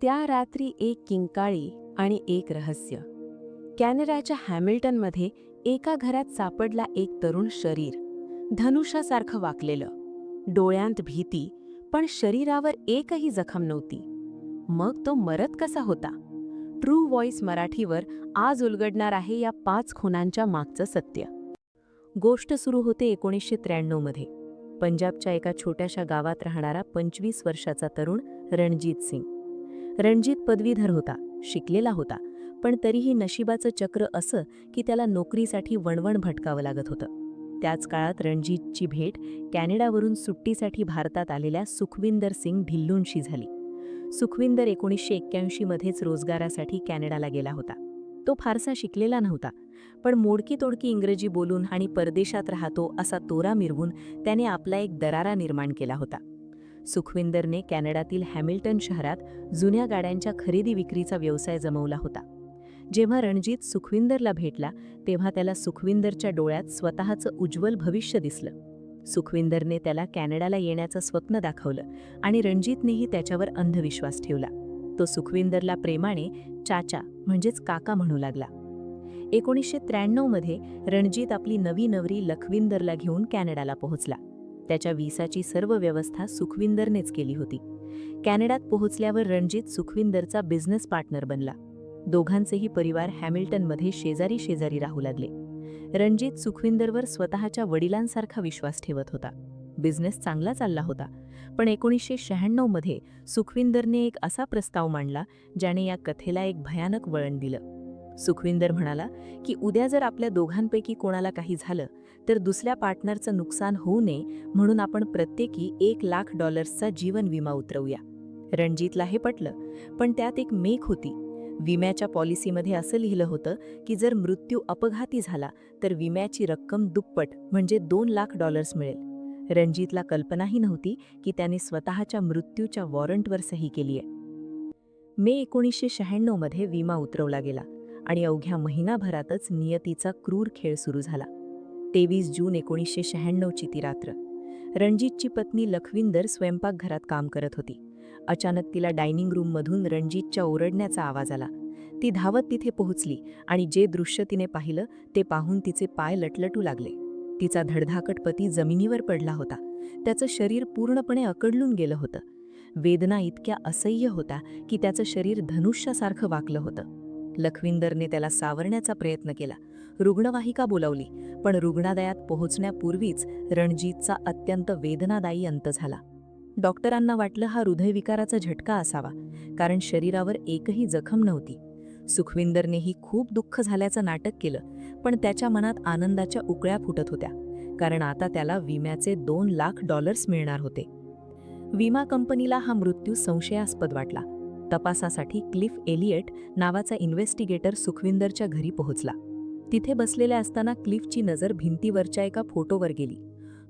त्या रात्री एक किंकाळी आणि एक रहस्य. कॅनडाच्या हॅमिल्टनमध्ये एका घरात सापडला एक तरुण शरीर, धनुष्यासारखं वाकलेलं, डोळ्यांत भीती, पण शरीरावर एकही जखम नव्हती. मग तो मरत कसा होता? ट्रू व्हॉइस मराठीवर आज उलगडणार आहे या 5 खुनांच्या मागचं सत्य. गोष्ट सुरू होते 1993 मध्ये. पंजाबच्या एका छोट्याशा गावात राहणारा 25 वर्षाचा तरुण रणजीत सिंग. रणजीत पदवीधर होता, शिकलेला होता, पण तरीही नशिबाचं चक्र असं की त्याला नोकरीसाठी वणवण भटकावं लागत होतं. त्याच काळात रणजीतची भेट कॅनडावरून सुट्टीसाठी भारतात आलेल्या सुखविंदर सिंग ढिल्लूंशी झाली. सुखविंदर 1981 मध्येच रोजगारासाठी कॅनडाला गेला होता. तो फारसा शिकलेला नव्हता, पण मोडकी-तोडकी इंग्रजी बोलून आणि परदेशात राहतो असा तोरा मिरवून त्याने आपला एक दरारा निर्माण केला होता. सुखविंदरने कॅनडातील हॅमिल्टन शहरात जुन्या गाड्यांच्या खरेदी विक्रीचा व्यवसाय जमवला होता. जेव्हा रणजीत सुखविंदरला भेटला तेव्हा त्याला सुखविंदरच्या डोळ्यात स्वतःचं उज्ज्वल भविष्य दिसलं. सुखविंदरने त्याला कॅनडाला येण्याचं स्वप्न दाखवलं आणि रणजीतनेही त्याच्यावर अंधविश्वास ठेवला. तो सुखविंदरला प्रेमाने चाचा म्हणजेच काका म्हणू लागला. 1993 मध्ये रणजीत आपली नवी नवरी लखविंदरला घेऊन कॅनडाला पोहोचला. त्याच्या व्हिसाची सर्व व्यवस्था सुखविंदरनेच केली होती. कॅनडात पोहोचल्यावर रणजीत सुखविंदरचा बिझनेस पार्टनर बनला. दोघांचेही परिवार हॅमिल्टनमध्ये शेजारी शेजारी राहू लागले. रणजीत सुखविंदरवर स्वतःच्या वडिलांसारखा विश्वास ठेवत होता. बिझनेस चांगला चालला होता, पण 1996 मध्ये सुखविंदरने एक असा प्रस्ताव मांडला ज्याने या कथेला एक भयानक वळण दिलं. सुखविंदर म्हणाला की उद्या जर आपल्या दोघांपैकी कोणाला काही झालं तर दुसऱ्या पार्टनरचं नुकसान होऊ नये म्हणून आपण प्रत्येकी $1,00,000चा जीवन विमा उतरवूया. रणजीतला हे पटलं, पण त्यात एक मेख होती. विम्याच्या पॉलिसीमध्ये असं लिहिलं होतं की जर मृत्यू अपघाती झाला तर विम्याची रक्कम दुप्पट म्हणजे $2,00,000 मिळेल. रणजीतला कल्पनाही नव्हती की त्याने स्वतःच्या मृत्यूच्या वॉरंटवर सही केलीय. मे 1996 मध्ये विमा उतरवला गेला आणि अवघ्या महिनाभरातच नियतीचा क्रूर खेळ सुरू झाला. 23 जून 1996 ची ती रात्र. रणजीतची पत्नी लखविंदर स्वयंपाकघरात काम करत होती. अचानक तिला डायनिंग रूममधून रणजीतच्या ओरडण्याचा आवाज आला. ती धावत तिथे पोहोचली आणि जे दृश्य तिने पाहिलं ते पाहून तिचे पाय लटलटू लागले. तिचा धडधाकट पती जमिनीवर पडला होता. त्याचं शरीर पूर्णपणे अकडलून गेलं होतं. वेदना इतक्या असह्य होता की त्याचं शरीर धनुष्यासारखं वाकलं होतं. लखविंदरने त्याला सावरण्याचा प्रयत्न केला, रुग्णवाहिका बोलावली, पण रुग्णालयात पोहोचण्यापूर्वीच रणजीतचा अत्यंत वेदनादायी अंत झाला. डॉक्टरांना वाटलं हा हृदयविकाराचा झटका असावा, कारण शरीरावर एकही जखम नव्हती. सुखविंदरनेही खूप दुःख झाल्याचं नाटक केलं, पण त्याच्या मनात आनंदाच्या उकळ्या फुटत होत्या, कारण आता त्याला विम्याचे $2,00,000 मिळणार होते. विमा कंपनीला हा मृत्यू संशयास्पद वाटला. तपासासाठी क्लिफ एलियट नावाचा इन्व्हेस्टिगेटर सुखविंदरच्या घरी पोहोचला. तिथे बसलेल्या असताना क्लिफची नजर भिंतीवरच्या एका फोटोवर गेली.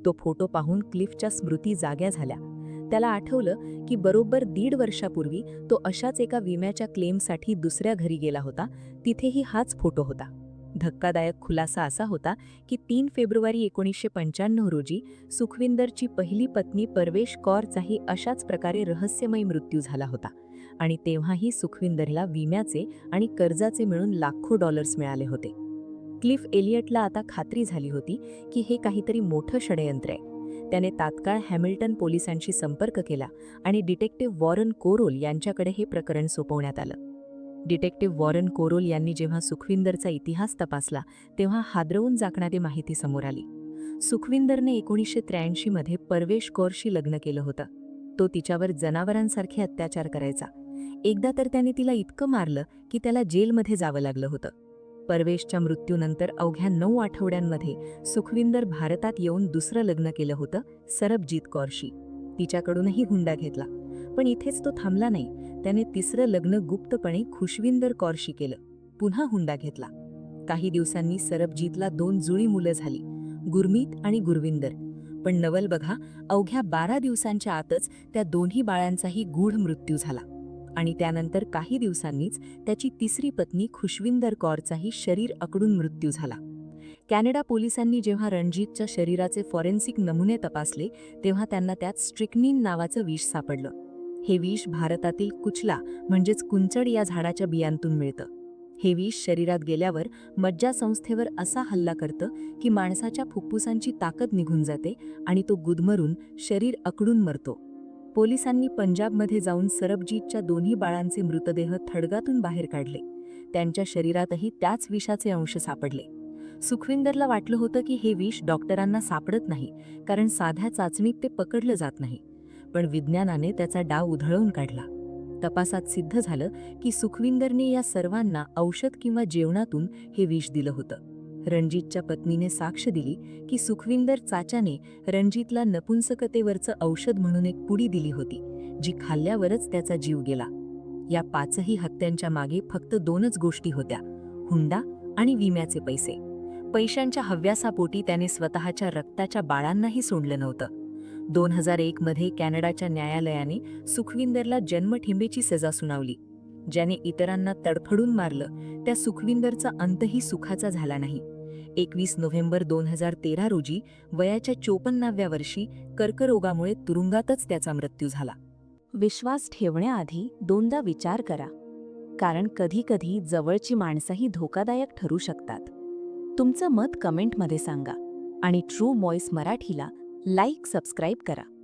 तो फोटो पाहून क्लिफच्या स्मृती जाग्या झाल्या. त्याला आठवलं की बरोबर 1.5 वर्षापूर्वी तो अशाच एका विम्याच्या क्लेमसाठी दुसऱ्या घरी गेला होता. तिथेही हाच फोटो होता. धक्कादायक खुलासा असा होता की 3 फेब्रुवारी 1995 रोजी सुखविंदरची पहिली पत्नी परवेश कौरचाही अशाच प्रकारे रहस्यमय मृत्यू झाला होता आणि तेव्हाही सुखविंदरला विम्याचे आणि कर्जाचे मिळून लाखो डॉलर्स मिळाले होते. क्लिफ एलियटला आता खात्री झाली होती की हे काहीतरी मोठं षडयंत्र आहे. त्याने तात्काळ हॅमिल्टन पोलिसांशी संपर्क केला आणि डिटेक्टिव्ह वॉरन कोरोल यांच्याकडे हे प्रकरण सोपवण्यात आलं. डिटेक्टिव्ह वॉरन कोरोल यांनी जेव्हा सुखविंदरचा इतिहास तपासला तेव्हा हादरवून जाणारी माहिती समोर आली. सुखविंदरने 1983 मध्ये परवेश कौरशी लग्न केलं होतं. तो तिच्यावर जनावरांसारखे अत्याचार करायचा. एकदा तर त्याने तिला इतकं मारलं की त्याला जेलमध्ये जावं लागलं होतं. परवेशच्या मृत्यूनंतर अवघ्या 9 आठवड्यांमध्ये सुखविंदर भारतात येऊन दुसरं लग्न केलं होतं, सरबजीत कौरशी. तिच्याकडूनही हुंडा घेतला. पण इथेच तो थांबला नाही. त्याने तिसरं लग्न गुप्तपणे खुशविंदर कौरशी केलं. पुन्हा हुंडा घेतला. काही दिवसांनी सरबजीतला 2 जुळी मुलं झाली, गुरमीत आणि गुरविंदर. पण नवल बघा, अवघ्या 12 दिवसांच्या आतच त्या दोन्ही बाळांचाही गूढ मृत्यू झाला आणि त्यानंतर काही दिवसांनीच त्याची तिसरी पत्नी खुशविंदर कौरचाही शरीर अकडून मृत्यू झाला. कॅनडा पोलिसांनी जेव्हा रणजीतच्या शरीराचे फॉरेन्सिक नमुने तपासले तेव्हा त्यांना त्यात स्ट्रिक्निन नावाचं विष सापडलं. हे विष भारतातील कुचला म्हणजेच कुंचड या झाडाच्या बियांतून मिळतं. हे विष शरीरात गेल्यावर मज्जासंस्थेवर असा हल्ला करतं की माणसाच्या फुफ्फुसांची ताकद निघून जाते आणि तो गुदमरून शरीर अकडून मरतो. पोलिसांनी पंजाबमध्ये जाऊन सरबजीतच्या दोन्ही बाळांचे मृतदेह थडगातून बाहेर काढले. त्यांच्या शरीरातही त्याच विषाचे अंश सापडले. सुखविंदरला वाटलं होतं की हे विष डॉक्टरांना सापडत नाही, कारण साध्या चाचणीत ते पकडलं जात नाही. पण विज्ञानाने त्याचा डाव उधळून काढला. तपासात सिद्ध झालं की सुखविंदरने या सर्वांना औषध किंवा जेवणातून हे विष दिलं होतं. रणजितच्या पत्नीने साक्ष दिली की सुखविंदर चाचाने रणजितला नपुंसकतेवरचं औषध म्हणून एक पुडी दिली होती, जी खाल्ल्यावरच त्याचा जीव गेला. या 5ही हत्यांच्या मागे फक्त 2च गोष्टी होत्या: हुंडा आणि विम्याचे पैसे. पैशांच्या हव्यासापोटी त्याने स्वतःच्या रक्ताच्या बाळांनाही सोडलं नव्हतं. 2001 मध्ये कॅनडाच्या न्यायालयाने सुखविंदरला जन्मठेंबेची सजा सुनावली. ज्याने इतरांना तडफडून मारलं त्या सुखविंदरचा अंतही सुखाचा झाला नाही. 21 नोव्हेंबर 2013 रोजी वयाच्या 54व्या वर्षी कर्करोगामुळे तुरुंगातच त्याचा मृत्यू झाला. विश्वास ठेवण्याआधी 2दा विचार करा, कारण कधी-कधी जवळची माणसंही धोकादायक ठरू शकतात. तुमचं मत कमेंटमध्ये सांगा आणि ट्रू व्हॉइस मराठीला लाईक, सबस्क्राईब करा.